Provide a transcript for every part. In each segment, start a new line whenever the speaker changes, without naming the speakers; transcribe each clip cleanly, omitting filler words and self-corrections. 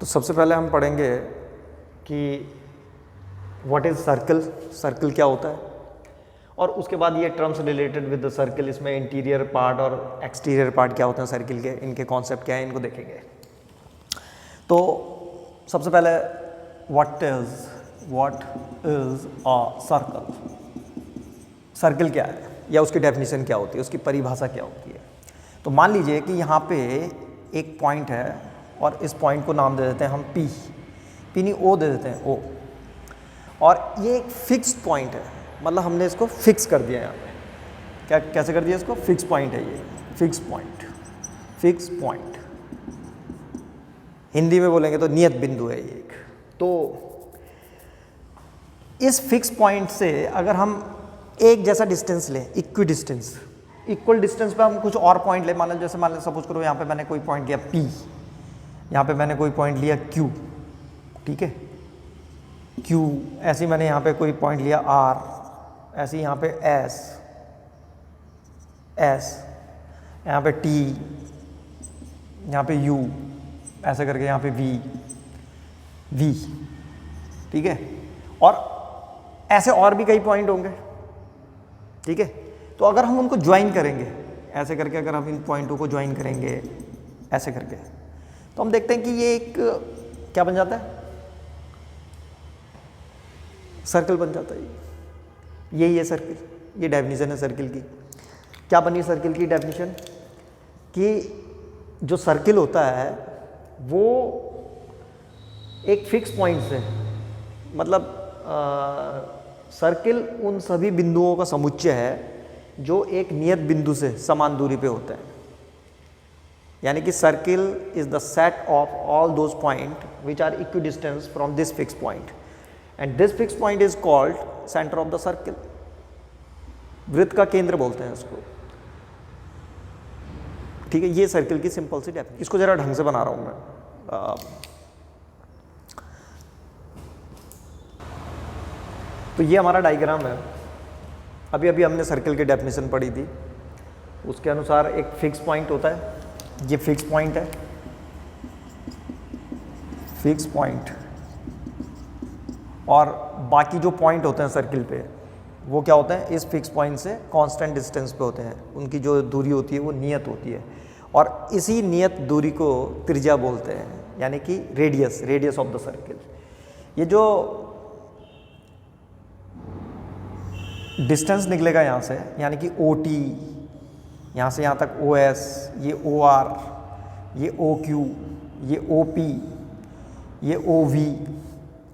तो सबसे पहले हम पढ़ेंगे कि व्हाट इज़ सर्कल, सर्कल क्या होता है, और उसके बाद ये terms related with the circle, इसमें इंटीरियर पार्ट और एक्सटीरियर पार्ट क्या होते हैं सर्कल के, इनके कॉन्सेप्ट क्या है, इनको देखेंगे। तो सबसे पहले what is a circle, circle क्या है या उसकी डेफिनेशन क्या होती है, उसकी परिभाषा क्या होती है। तो मान लीजिए कि यहाँ पे एक पॉइंट है और इस पॉइंट को नाम दे देते हैं हम पी नहीं ओ दे देते हैं ओ, और ये एक फिक्स्ड पॉइंट है, मतलब हमने इसको फिक्स कर दिया यहाँ पे। क्या कैसे कर दिया इसको? फिक्स पॉइंट है ये, फिक्स पॉइंट हिंदी में बोलेंगे तो नियत बिंदु है ये एक। तो इस फिक्स पॉइंट से अगर हम एक जैसा डिस्टेंस लें, इक्वल डिस्टेंस पे हम कुछ और पॉइंट ले, मान लो सपोज करो यहाँ पे मैंने कोई पॉइंट लिया P, यहाँ पे मैंने कोई पॉइंट लिया Q, ठीक है Q, ऐसे मैंने यहाँ पे कोई पॉइंट लिया R, ऐसे यहाँ पे S, यहाँ पे T, यहाँ पे U, ऐसे करके यहाँ पे V, ठीक है, और ऐसे और भी कई पॉइंट होंगे, ठीक है। तो अगर हम उनको ज्वाइन करेंगे ऐसे करके, अगर हम इन पॉइंटों को ज्वाइन करेंगे ऐसे करके, तो हम देखते हैं कि ये एक क्या बन जाता है, सर्कल बन जाता है। यही है सर्कल, ये डेफिनेशन है सर्कल की। क्या बनी सर्कल की डेफिनेशन? कि जो सर्कल होता है वो एक फिक्स पॉइंट से, मतलब सर्कल उन सभी बिंदुओं का समुच्चय है जो एक नियत बिंदु से समान दूरी पे होते हैं। यानी कि circle is the set of all those point which are equidistance from this fix point, and this fix point is called centre of the circle. वृत्त का केंद्र बोलते हैं इसको, ठीक है। ये सर्कल की सिंपल सी डेफिनेशन। इसको जरा ढंग से बना रहा हूं मैं। तो ये हमारा डायग्राम है। अभी हमने सर्कल की डेफिनेशन पढ़ी थी, उसके अनुसार एक फिक्स पॉइंट होता है, ये फिक्स पॉइंट है, फिक्स पॉइंट, और बाकी जो पॉइंट होते हैं सर्कल पे वो क्या होते हैं, इस फिक्स पॉइंट से कांस्टेंट डिस्टेंस पे होते हैं। उनकी जो दूरी होती है वो नियत होती है, और इसी नियत दूरी को त्रिज्या बोलते हैं, यानी कि रेडियस ऑफ द सर्कल। ये जो डिस्टेंस निकलेगा यहाँ से, यानी कि OT, यहाँ से यहाँ तक OS, ये OR, ये OQ, ये OP, ये OV,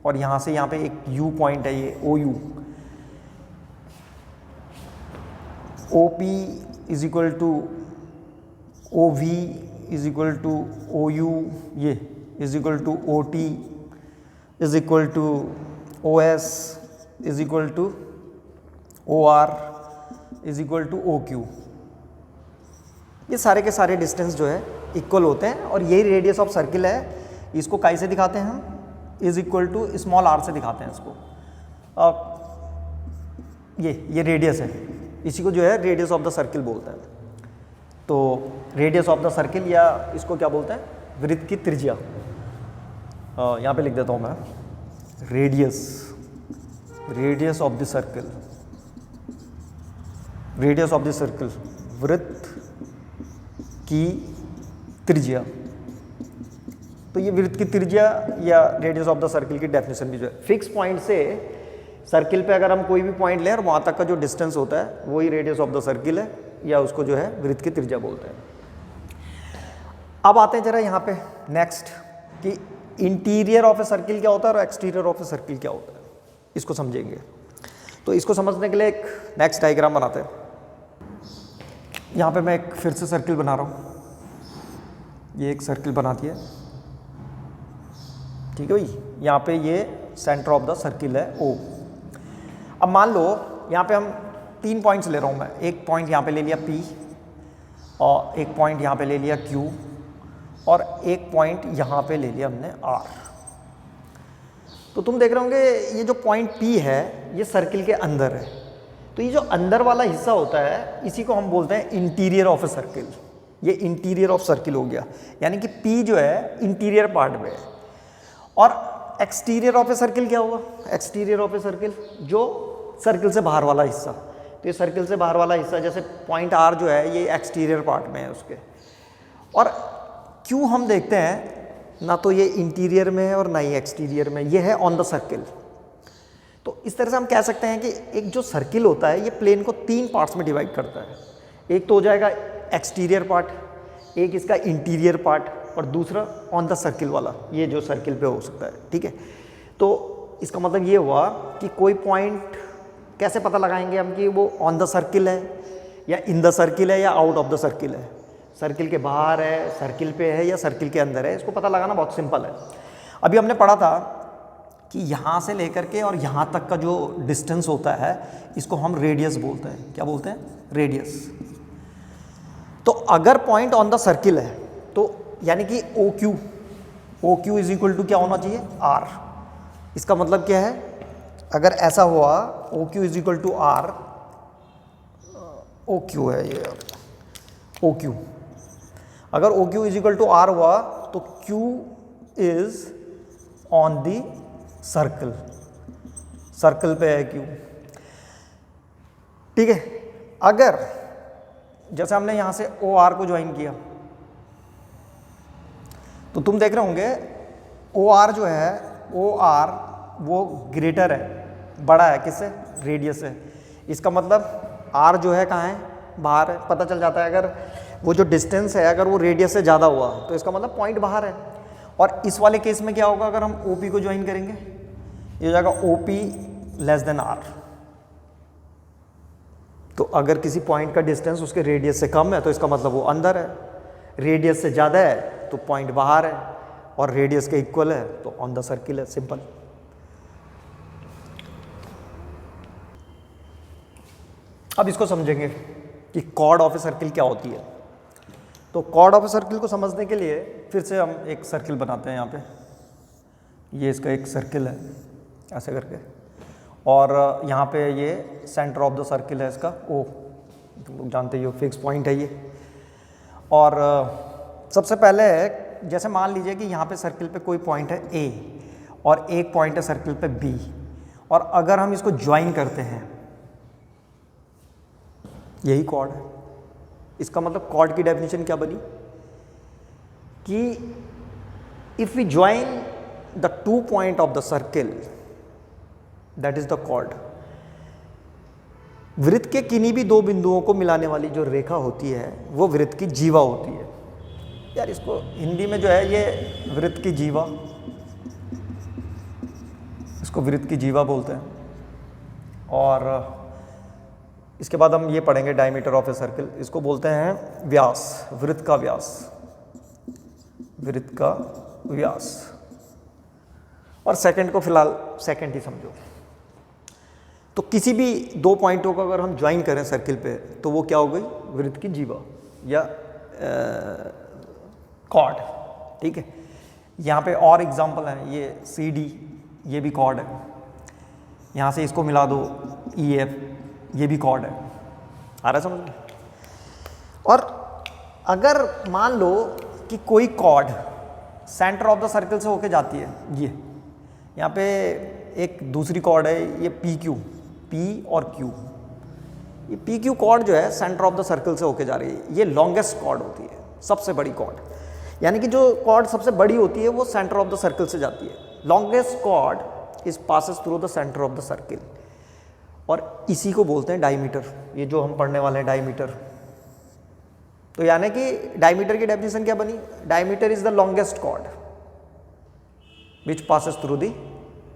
और यहाँ से यहाँ पे एक U पॉइंट है, ये OU। OP is equal to OV is equal to OU, ये is equal to OT is equal to OS is equal to OR is equal to OQ। ये सारे के सारे डिस्टेंस जो है इक्वल होते हैं, और यही रेडियस ऑफ सर्किल है। इसको काई से दिखाते हैं हम? Is equal to small r से दिखाते हैं इसको। ये रेडियस है, इसी को जो है रेडियस ऑफ द सर्किल बोलते हैं। तो रेडियस ऑफ द सर्किल, या इसको क्या बोलते हैं, वृत्त की त्रिज्या। यहाँ पे लिख देता हूँ मैं, radius of the circle, radius of the circle, वृत्त की त्रिज्या। तो ये वृत्त की त्रिज्या या रेडियस ऑफ द सर्किल की डेफिनेशन भी जो है, फिक्स पॉइंट से सर्किल पे अगर हम कोई भी पॉइंट लें और वहाँ तक का जो डिस्टेंस होता है वही रेडियस ऑफ द सर्किल है, या उसको जो है वृत्त की त्रिज्या बोलते हैं। अब आते हैं जरा यहाँ पे नेक्स्ट, कि इंटीरियर ऑफ ए सर्किल क्या होता है और एक्सटीरियर ऑफ ए सर्किल क्या होता है, इसको समझेंगे। तो इसको समझने के लिए एक नेक्स्ट डायग्राम बनाते हैं। यहाँ पे मैं एक फिर से सर्किल बना रहा हूँ, ये एक सर्किल बना दिया, ठीक है भाई। यहाँ पे ये सेंटर ऑफ द सर्किल है O। अब मान लो यहाँ पे हम 3 पॉइंट्स ले रहा हूँ मैं, एक पॉइंट यहाँ पे ले लिया P, और एक पॉइंट यहाँ पे ले लिया Q, और एक पॉइंट यहाँ पे ले लिया हमने R। तो तुम देख रहे होंगे ये जो पॉइंट P है ये सर्किल के अंदर है। तो ये जो अंदर वाला हिस्सा होता है इसी को हम बोलते हैं इंटीरियर ऑफ ए सर्किल। ये इंटीरियर ऑफ सर्किल हो गया, यानी कि P जो है इंटीरियर पार्ट में है। और एक्सटीरियर ऑफ ए सर्किल क्या हुआ? एक्सटीरियर ऑफ ए सर्किल जो सर्किल से बाहर वाला हिस्सा। तो ये सर्किल से बाहर वाला हिस्सा, जैसे पॉइंट आर जो है ये एक्सटीरियर पार्ट में है उसके। और क्यों हम देखते हैं ना तो ये इंटीरियर में है और ना ही एक्सटीरियर में, ये है ऑन द सर्किल। तो इस तरह से हम कह सकते हैं कि एक जो सर्किल होता है ये प्लेन को 3 पार्ट्स में डिवाइड करता है। एक तो हो जाएगा एक्सटीरियर पार्ट, एक इसका इंटीरियर पार्ट, और दूसरा ऑन द सर्किल वाला, ये जो सर्किल पे हो सकता है। ठीक है, तो इसका मतलब ये हुआ कि कोई पॉइंट कैसे पता लगाएंगे हम कि वो ऑन द सर्किल है या इन द सर्किल है या आउट ऑफ द सर्किल है, सर्किल के बाहर है, सर्किल पे है या सर्किल के अंदर है। इसको पता लगाना बहुत सिंपल है। अभी हमने पढ़ा था कि यहाँ से लेकर के और यहाँ तक का जो डिस्टेंस होता है इसको हम रेडियस बोलते हैं। क्या बोलते हैं? रेडियस। तो अगर पॉइंट ऑन द सर्किल है तो यानी कि O Q is equal to क्या होना चाहिए? आर। इसका मतलब क्या है? अगर ऐसा हुआ O Q is equal to R, O Q है ये, ओ क्यू, अगर O Q is equal to R हुआ तो Q is on the circle, circle पे है क्यू। ठीक है, अगर जैसे हमने यहां से ओ आर को ज्वाइन किया तो तुम देख रहे होंगे ओ आर जो है, ओ आर वो ग्रेटर है, बड़ा है किससे? रेडियस से। इसका मतलब आर जो है कहाँ है? बाहर है। पता चल जाता है अगर वो जो डिस्टेंस है अगर वो रेडियस से ज़्यादा हुआ तो इसका मतलब पॉइंट बाहर है। और इस वाले केस में क्या होगा? अगर हम ओ पी को ज्वाइन करेंगे, ये हो जाएगा O P less than R. तो अगर किसी पॉइंट का डिस्टेंस उसके रेडियस से कम है तो इसका मतलब वो अंदर है, रेडियस से ज़्यादा है तो पॉइंट बाहर है, और रेडियस के इक्वल है तो ऑन द सर्किल है। सिंपल। अब इसको समझेंगे कि कॉर्ड ऑफ ए सर्किल क्या होती है। तो कॉर्ड ऑफ ए सर्किल को समझने के लिए फिर से हम एक सर्किल बनाते हैं। यहाँ पे ये इसका एक सर्किल है ऐसे करके, और यहाँ पे ये सेंटर ऑफ द सर्किल है इसका ओ, तुम लोग जानते ही हो फिक्स पॉइंट है ये। और सबसे पहले जैसे मान लीजिए कि यहाँ पे सर्किल पे कोई पॉइंट है ए और एक पॉइंट है सर्किल पे बी, और अगर हम इसको ज्वाइन करते हैं, यही कॉर्ड है। इसका मतलब कॉर्ड की डेफिनेशन क्या बनी कि if we join the 2 point of the circle that is the chord. वृत्त के किन्हीं भी 2 बिंदुओं को मिलाने वाली जो रेखा होती है वो वृत्त की जीवा होती है। यार इसको हिंदी में जो है ये वृत्त की जीवा, इसको वृत्त की जीवा बोलते हैं। और इसके बाद हम ये पढ़ेंगे डायमीटर ऑफ ए सर्किल, इसको बोलते हैं व्यास, वृत्त का व्यास, वृत्त का व्यास। और सेकंड को फिलहाल सेकंड ही समझो। तो किसी भी 2 पॉइंटों को अगर हम ज्वाइन करें सर्किल पे तो वो क्या हो गई? वृत्त की जीवा या कॉर्ड। ठीक है, यहाँ पे और एग्जांपल है, ये सी डी, ये भी कॉर्ड है। यहाँ से इसको मिला दो ई एफ, ये भी कॉर्ड है। आ रहा है समझ में? और अगर मान लो कि कोई chord centre of the circle से होके जाती है, ये यहाँ पे एक दूसरी कॉर्ड है, ये पी क्यू, पी और क्यू, ये पी क्यू कॉर्ड जो है सेंटर ऑफ द सर्किल से होके जा रही है। ये लॉन्गेस्ट कॉर्ड होती है, सबसे बड़ी कॉर्ड, यानी कि जो कॉर्ड सबसे बड़ी होती है वो सेंटर ऑफ द सर्किल से जाती है। Longest chord is passes through the centre of the circle, और इसी को बोलते हैं डायमीटर। ये जो हम पढ़ने वाले हैं डायमीटर। तो यानी कि डायमीटर की डेफिनेशन क्या बनी? Diameter is the longest chord which passes through the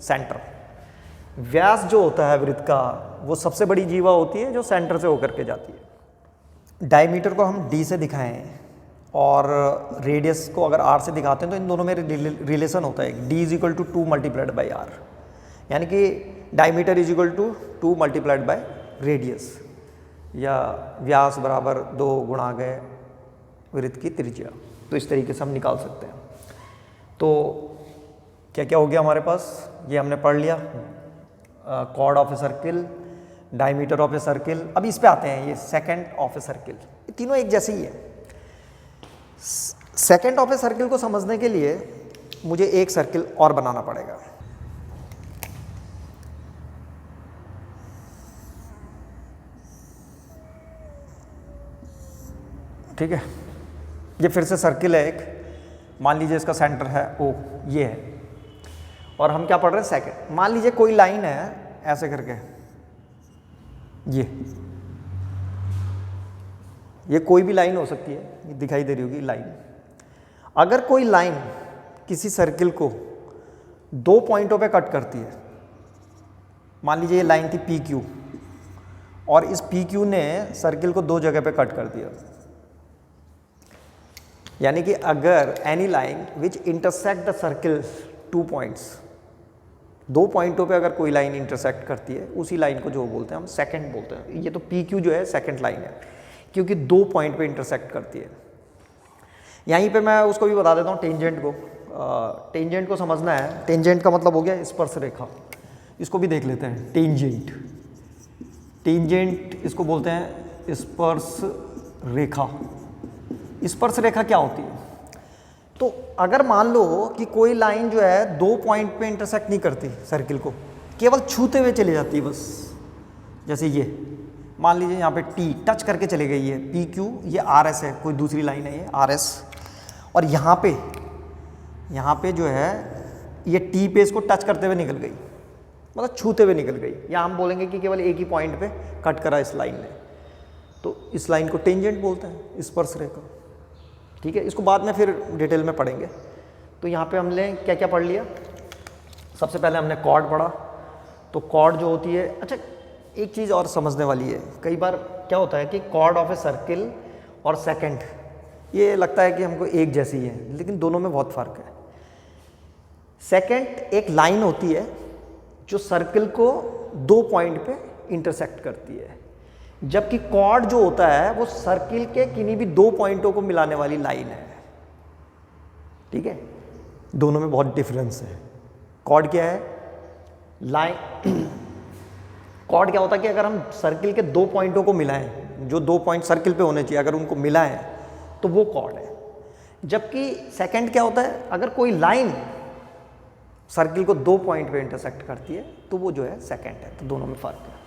centre. व्यास जो होता है वृत्त का वो सबसे बड़ी जीवा होती है जो सेंटर से होकर के जाती है। डायमीटर को हम डी से दिखाएं और रेडियस को अगर आर से दिखाते हैं तो इन दोनों में रिलेशन होता है, D is equal to 2 multiplied by R, यानी कि diameter is equal to 2 multiplied by radius, या व्यास बराबर 2 गुणा गए वृत्त की त्रिज्या। तो इस तरीके से हम निकाल सकते हैं। तो क्या क्या हो गया हमारे पास? ये हमने पढ़ लिया, chord of a circle, diameter of a circle. अब इस पे आते हैं, ये सेकंड ऑफ ए सर्किल। ये तीनों एक जैसे ही है। सेकंड ऑफ ए सर्किल को समझने के लिए मुझे एक सर्किल और बनाना पड़ेगा। ठीक है, ये फिर से सर्किल है एक, मान लीजिए इसका सेंटर है ओ, ये है, और हम क्या पढ़ रहे हैं सेकंड। मान लीजिए कोई लाइन है ऐसे करके, ये कोई भी लाइन हो सकती है, ये दिखाई दे रही होगी लाइन। अगर कोई लाइन किसी सर्किल को 2 पॉइंटों पे कट करती है, मान लीजिए ये लाइन थी पी क्यू, और इस पी क्यू ने सर्किल को 2 जगह पे कट कर दिया, यानी कि अगर any line which intersect the circle 2 points, 2 पॉइंटों पे अगर कोई लाइन इंटरसेक्ट करती है, उसी लाइन को जो बोलते हैं हम सेकंड बोलते हैं। ये तो पी क्यू जो है सेकंड लाइन है, क्योंकि 2 पॉइंट पे इंटरसेक्ट करती है। यहीं पे मैं उसको भी बता देता हूँ, टेंजेंट को। टेंजेंट को समझना है, टेंजेंट का मतलब हो गया स्पर्श रेखा, इसको भी देख लेते हैं। टेंजेंट, टेंजेंट इसको बोलते हैं स्पर्श रेखा। स्पर्श रेखा क्या होती है? तो अगर मान लो कि कोई लाइन जो है 2 पॉइंट पे इंटरसेक्ट नहीं करती सर्किल को, केवल छूते हुए चली जाती है बस, जैसे ये मान लीजिए यहाँ पे टी टच करके चले गई है पी क्यू, ये आर एस है, कोई दूसरी लाइन है ये आर एस, और यहाँ पे जो है ये टी पे इसको टच करते हुए निकल गई, मतलब छूते हुए निकल गई, या हम बोलेंगे कि केवल एक ही पॉइंट पे कट करा इस लाइन ने, तो इस लाइन को टेंजेंट बोलते हैं, स्पर्श रेखा। ठीक है, इसको बाद में फिर डिटेल में पढ़ेंगे। तो यहाँ पे हमने क्या क्या पढ़ लिया? सबसे पहले हमने कॉर्ड पढ़ा। तो कॉर्ड जो होती है, अच्छा एक चीज़ और समझने वाली है, कई बार क्या होता है कि कॉर्ड ऑफ ए सर्किल और सेकंड, ये लगता है कि हमको एक जैसी है, लेकिन दोनों में बहुत फ़र्क है। सेकंड एक लाइन होती है जो सर्किल को 2 पॉइंट पे इंटरसेक्ट करती है, जबकि कॉर्ड जो होता है वो सर्किल के किन्हीं भी 2 पॉइंटों को मिलाने वाली लाइन है। ठीक है, दोनों में बहुत डिफरेंस है। कॉर्ड क्या है? लाइन कॉर्ड क्या होता है कि अगर हम सर्किल के 2 पॉइंटों को मिलाएं, जो 2 पॉइंट सर्किल पे होने चाहिए, अगर उनको मिलाएं तो वो कॉर्ड है। जबकि सेकंड क्या होता है? अगर कोई लाइन सर्किल को 2 पॉइंट पे इंटरसेक्ट करती है तो वो जो है सेकंड है। तो दोनों में फ़र्क है।